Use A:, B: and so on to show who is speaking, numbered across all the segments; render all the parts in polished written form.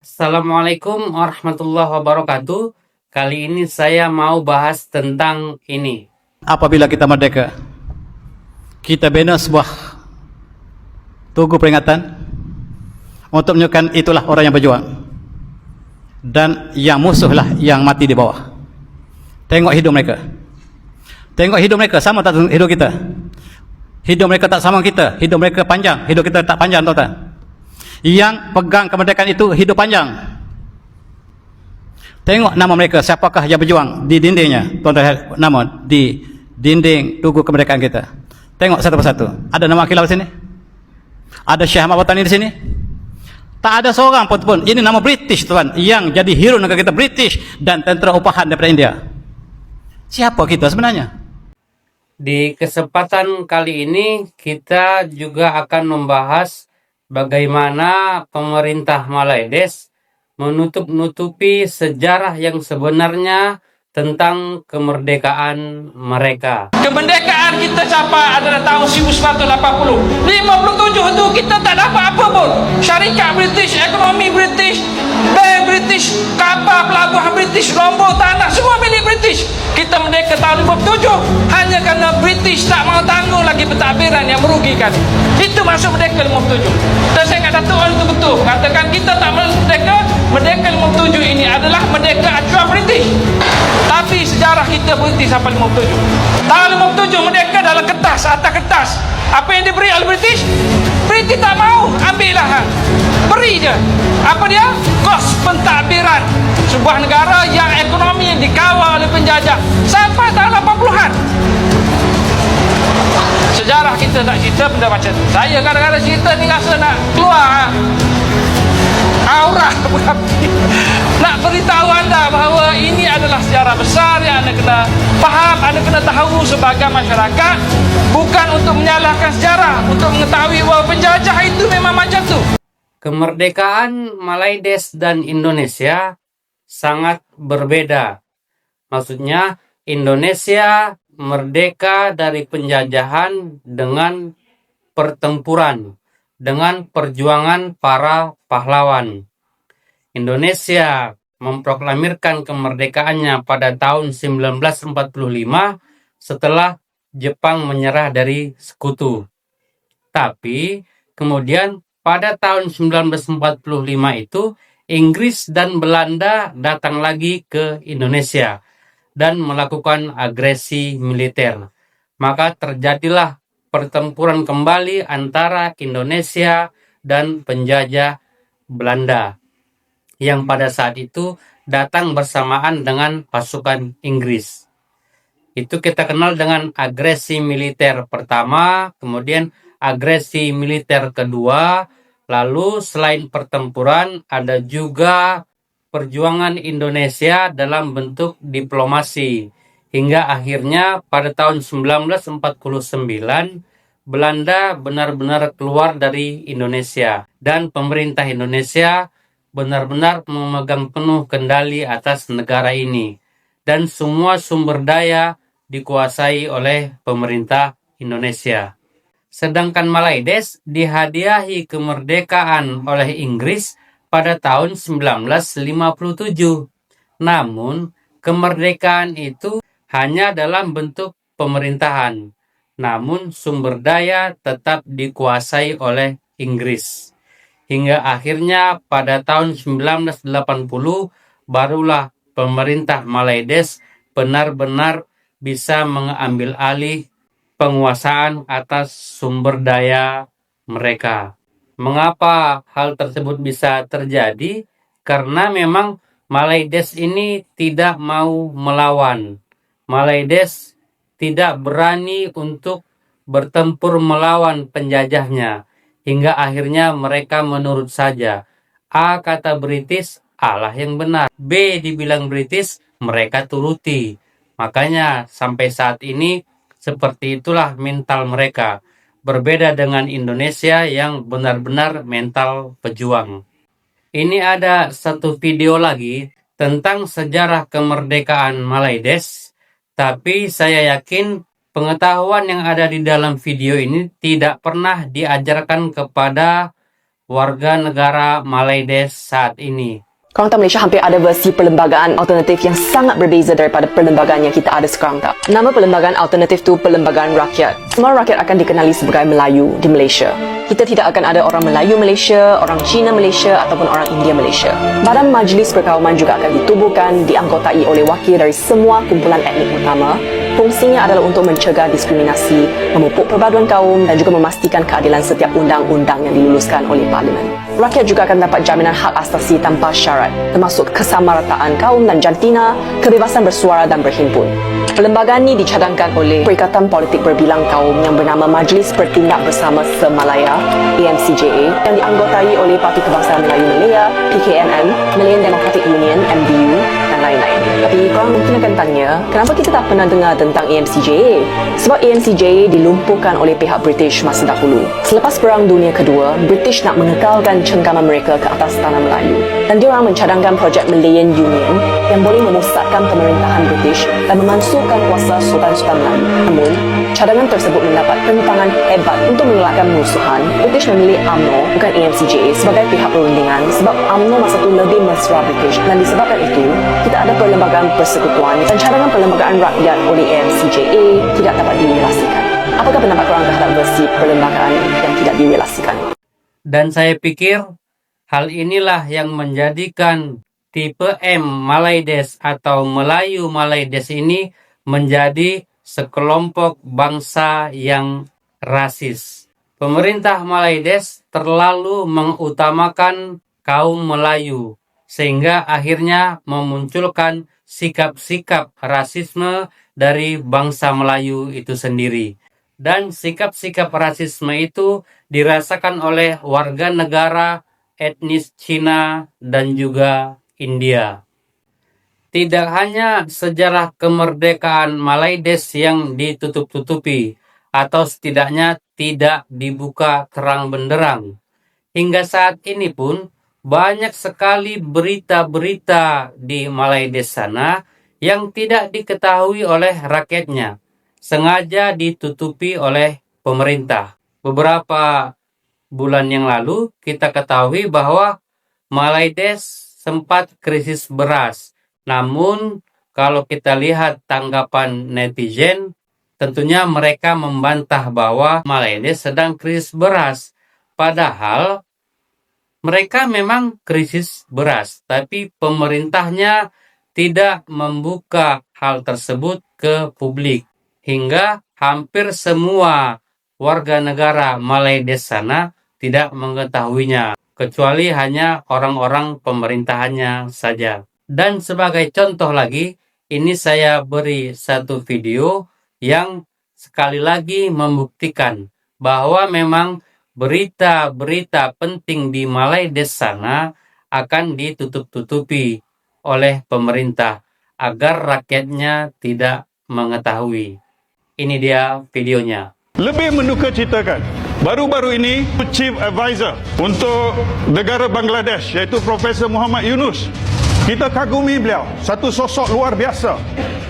A: Assalamualaikum warahmatullahi wabarakatuh. Kali ini saya mau bahas tentang ini.
B: Apabila kita merdeka, kita bina sebuah tugu peringatan untuk menunjukkan itulah orang yang berjuang dan yang musuhlah yang mati di bawah. Tengok hidup mereka, tengok hidup mereka sama tak hidup kita? Hidup mereka tak sama kita, hidup mereka panjang, hidup kita tak panjang, tahu tak? Yang pegang kemerdekaan itu hidup panjang. Tengok nama mereka, siapakah yang berjuang di dindingnya, tuan-tuan, nama di dinding tugu kemerdekaan kita. Tengok satu persatu. Ada nama Kilau di sini? Ada Syekh Ahmad Watani di sini? Tak ada seorang pun. Ini nama British, tuan, yang jadi hero negara kita, British dan tentera upahan daripada India. Siapa kita sebenarnya?
A: Di kesempatan kali ini kita juga akan membahas bagaimana pemerintah Malaides menutup-nutupi sejarah yang sebenarnya tentang kemerdekaan mereka.
C: Kemerdekaan kita capai adalah tahun 1980. 57 itu kita tak dapat apa pun. Syarikat British, ekonomi British, bank British, kapal pelabuhan British, rombol tanah, semua milik British. Kita merdeka tahun 57 hanya kerana British tak mau tanggung lagi pentadbiran yang merugikan. Itu masuk merdeka 57. Dan saya kata Datuk itu betul. Katakan kita tak merdeka, merdeka 57 ini adalah merdeka acuan British. Tapi sejarah kita berhenti sampai 57. Tahun 57 merdeka dalam kertas, atas kertas. Apa yang diberi oleh British? British tak mau, ambillah. Beri je. Apa dia? Kos pentadbiran sebuah negara yang ekonomi dikawal oleh penjajah sampai tahun 80-an. Sejarah kita tak cerita benda macam tu. Saya kadang-kadang cerita ni rasa nak keluar aura berapi. Nak beritahu anda bahawa ini adalah sejarah besar yang anda kena faham, anda kena tahu sebagai masyarakat. Bukan untuk menyalahkan sejarah, untuk mengetahui bahawa penjajah itu memang macam tu.
A: Kemerdekaan Malaides dan Indonesia sangat berbeda. Maksudnya Indonesia merdeka dari penjajahan dengan pertempuran, dengan perjuangan para pahlawan. Indonesia memproklamirkan kemerdekaannya pada tahun 1945 setelah Jepang menyerah dari sekutu. Tapi kemudian pada tahun 1945 itu Inggris dan Belanda datang lagi ke Indonesia dan melakukan agresi militer. Maka terjadilah pertempuran kembali antara Indonesia dan penjajah Belanda yang pada saat itu datang bersamaan dengan pasukan Inggris. Itu kita kenal dengan agresi militer pertama, kemudian agresi militer kedua, lalu selain pertempuran ada juga perjuangan Indonesia dalam bentuk diplomasi. Hingga akhirnya pada tahun 1949 Belanda benar-benar keluar dari Indonesia dan pemerintah Indonesia benar-benar memegang penuh kendali atas negara ini dan semua sumber daya dikuasai oleh pemerintah Indonesia. Sedangkan Malaides dihadiahi kemerdekaan oleh Inggris pada tahun 1957. Namun, kemerdekaan itu hanya dalam bentuk pemerintahan. Namun, sumber daya tetap dikuasai oleh Inggris. Hingga akhirnya pada tahun 1980 barulah pemerintah Malaides benar-benar bisa mengambil alih penguasaan atas sumber daya mereka. Mengapa hal tersebut bisa terjadi? Karena memang Malaides ini tidak mau melawan. Malaides tidak berani untuk bertempur melawan penjajahnya. Hingga akhirnya mereka menurut saja. A kata British, A lah yang benar. B dibilang British, mereka turuti. Makanya sampai saat ini seperti itulah mental mereka. Berbeda dengan Indonesia yang benar-benar mental pejuang. Ini ada satu video lagi tentang sejarah kemerdekaan Malaides. Tapi saya yakin pengetahuan yang ada di dalam video ini tidak pernah diajarkan kepada warga negara Malaydes saat ini.
D: Kewangan Malaysia hampir ada versi perlembagaan alternatif yang sangat berbeza daripada perlembagaan yang kita ada sekarang tak. Nama perlembagaan alternatif tu Perlembagaan Rakyat. Semua rakyat akan dikenali sebagai Melayu di Malaysia. Kita tidak akan ada orang Melayu Malaysia, orang Cina Malaysia ataupun orang India Malaysia. Badan Majlis Perkauman juga akan ditubuhkan, dianggotai oleh wakil dari semua kumpulan etnik utama. Fungsinya adalah untuk mencegah diskriminasi, memupuk perpaduan kaum dan juga memastikan keadilan setiap undang-undang yang diluluskan oleh Parlimen. Rakyat juga akan dapat jaminan hak asasi tanpa syarat, termasuk kesamarataan kaum dan jantina, kebebasan bersuara dan berhimpun. Perlembagaan ini dicadangkan oleh Perikatan Politik Berbilang Kaum yang bernama Majlis Pertindak Bersama Se-Malaya (AMCJA) yang dianggotai oleh Parti Kebangsaan Melayu Malaya, PKMM, Malayan Democratic Union (MDU) dan lain-lain. Tapi korang mungkin akan tanya, kenapa kita tak pernah dengar tentang AMCJA? Sebab AMCJA dilumpuhkan oleh pihak British masa dahulu. Selepas Perang Dunia Kedua, British nak mengekalkan cengkaman mereka ke atas tanah Melayu. Dan diorang mencadangkan projek Malayan Union yang boleh memusatkan pemerintahan British dan memansuhkan kuasa Sultan-Sultan Melayu. Namun, cadangan tersebut mendapat tentangan hebat untuk mengelakkan pemusuhan. British memilih UMNO, bukan AMCJA, sebagai pihak perundingan sebab UMNO masa itu lebih mesra British. Dan disebabkan itu, kita ada Perlembagaan Persekutuan dan cadangan Perlembagaan Rakyat oleh AMCJA tidak dapat direlasikan. Apakah pendapat korang terhadap versi perlembagaan yang tidak direlasikan?
A: Dan saya pikir hal inilah yang menjadikan tipe M Malaydes atau Melayu Malaydes ini menjadi sekelompok bangsa yang rasis. Pemerintah Malaydes terlalu mengutamakan kaum Melayu sehingga akhirnya memunculkan sikap-sikap rasisme dari bangsa Melayu itu sendiri. Dan sikap-sikap rasisme itu dirasakan oleh warga negara etnis Cina dan juga India. Tidak hanya sejarah kemerdekaan Malaydes yang ditutup-tutupi atau setidaknya tidak dibuka terang benderang. Hingga saat ini pun banyak sekali berita-berita di Malaydes sana yang tidak diketahui oleh rakyatnya, sengaja ditutupi oleh pemerintah. Beberapa bulan yang lalu kita ketahui bahwa Malaydes sempat krisis beras. Namun kalau kita lihat tanggapan netizen, tentunya mereka membantah bahwa Malaydes sedang krisis beras. Padahal mereka memang krisis beras, tapi pemerintahnya tidak membuka hal tersebut ke publik. Hingga hampir semua warga negara Malaydes sana tidak mengetahuinya, kecuali hanya orang-orang pemerintahannya saja. Dan sebagai contoh lagi, ini saya beri satu video yang sekali lagi membuktikan bahwa memang berita-berita penting di Malaydes sana akan ditutup-tutupi oleh pemerintah agar rakyatnya tidak mengetahui. Ini dia videonya.
E: Lebih mendukacitakan, baru-baru ini Chief Advisor untuk negara Bangladesh iaitu Profesor Muhammad Yunus. Kita kagumi beliau, satu sosok luar biasa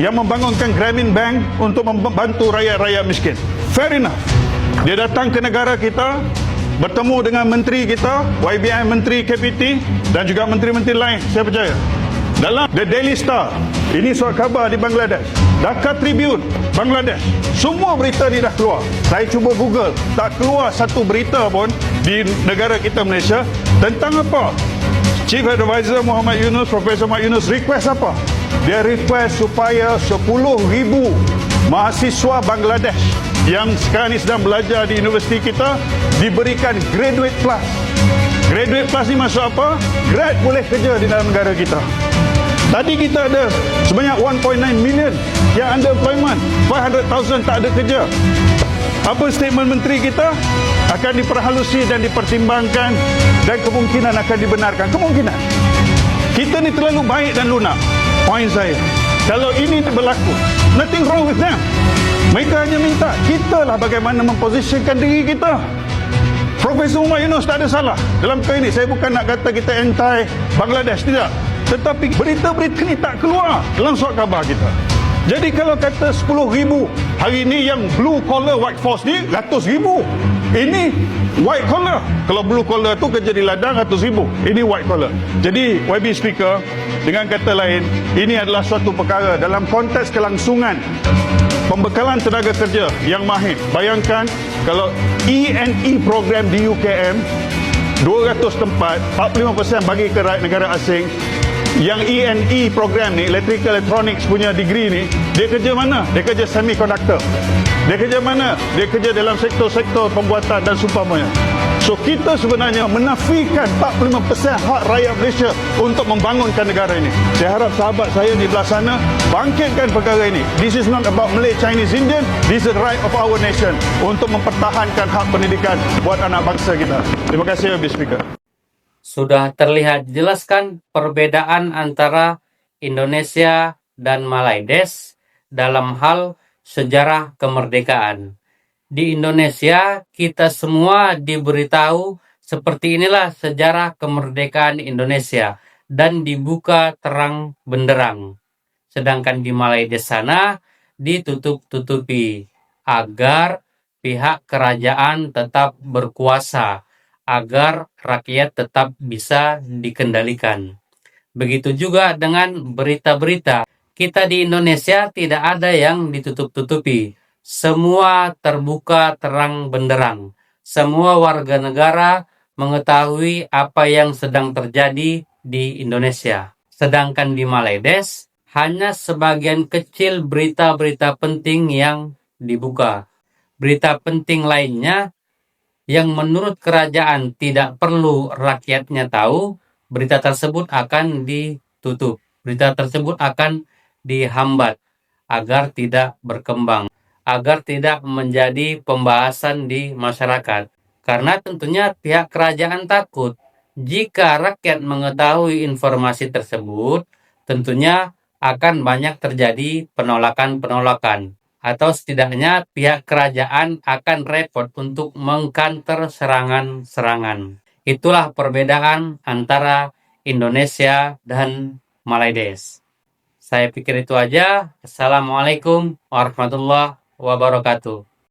E: yang membangunkan Grameen Bank untuk membantu rakyat-rakyat miskin. Fair enough. Dia datang ke negara kita, bertemu dengan menteri kita, YBN Menteri KPT dan juga menteri-menteri lain, saya percaya. Dalam The Daily Star, ini surat khabar di Bangladesh, Dhaka Tribune, Bangladesh, semua berita ni dah keluar. Saya cuba Google, tak keluar satu berita pun di negara kita Malaysia tentang apa. Chief Advisor Muhammad Yunus, Profesor Muhammad Yunus request apa? Dia request supaya 10,000 mahasiswa Bangladesh yang sekarang ni sedang belajar di universiti kita diberikan graduate plus. Graduate plus ni maksud apa? Grad boleh kerja di dalam negara kita. Tadi kita ada sebanyak 1.9 million yang under employment, 500,000 tak ada kerja. Apa statement menteri kita? Akan diperhalusi dan dipertimbangkan dan kemungkinan akan dibenarkan. Kemungkinan. Kita ni terlalu baik dan lunak. Poin saya, kalau ini berlaku, nothing wrong with them. Mereka hanya minta kita lah bagaimana mempositionkan diri kita. Profesor Muhammad Yunus tak ada salah dalam perkara ini. Saya bukan nak kata kita anti Bangladesh, tidak. Tetapi berita-berita ni tak keluar dalam surat khabar kita. Jadi kalau kata 10,000, hari ini yang blue collar workforce ni ratus ribu. Ini white collar. Kalau blue collar tu kerja di ladang atau sibuk. Ini white collar. Jadi YB speaker, dengan kata lain, ini adalah suatu perkara dalam konteks kelangsungan pembekalan tenaga kerja yang mahir. Bayangkan kalau E&E program di UKM 200 tempat, 45% bagi ke rakyat negara asing. Yang E&E program ni, Electrical Electronics punya degree ni, dia kerja mana? Dia kerja semiconductor. Dia kerja mana? Dia kerja dalam sektor-sektor pembuatan dan seumpamanya. So kita sebenarnya menafikan 45% hak rakyat Malaysia untuk membangunkan negara ini. Saya harap sahabat saya di belah sana bangkitkan perkara ini. This is not about Malay, Chinese, Indian. This is the right of our nation untuk mempertahankan hak pendidikan buat anak bangsa kita. Terima kasih, Habib Speaker.
A: Sudah terlihat jelas kan perbedaan antara Indonesia dan Malaydes dalam hal sejarah kemerdekaan. Di Indonesia, kita semua diberitahu seperti inilah sejarah kemerdekaan Indonesia dan dibuka terang benderang. Sedangkan di Malaydes sana ditutup-tutupi agar pihak kerajaan tetap berkuasa, agar rakyat tetap bisa dikendalikan. Begitu juga dengan berita-berita. Kita di Indonesia tidak ada yang ditutup-tutupi. Semua terbuka terang benderang. Semua warga negara mengetahui apa yang sedang terjadi di Indonesia. Sedangkan di Malaydes, hanya sebagian kecil berita-berita penting yang dibuka. Berita penting lainnya yang menurut kerajaan tidak perlu rakyatnya tahu, berita tersebut akan ditutup. Berita tersebut akan dihambat agar tidak berkembang, agar tidak menjadi pembahasan di masyarakat. Karena tentunya pihak kerajaan takut jika rakyat mengetahui informasi tersebut, tentunya akan banyak terjadi penolakan-penolakan. Atau setidaknya pihak kerajaan akan repot untuk mengkanter serangan-serangan. Itulah perbedaan antara Indonesia dan Malaydes. Saya pikir itu aja. Assalamualaikum warahmatullahi wabarakatuh.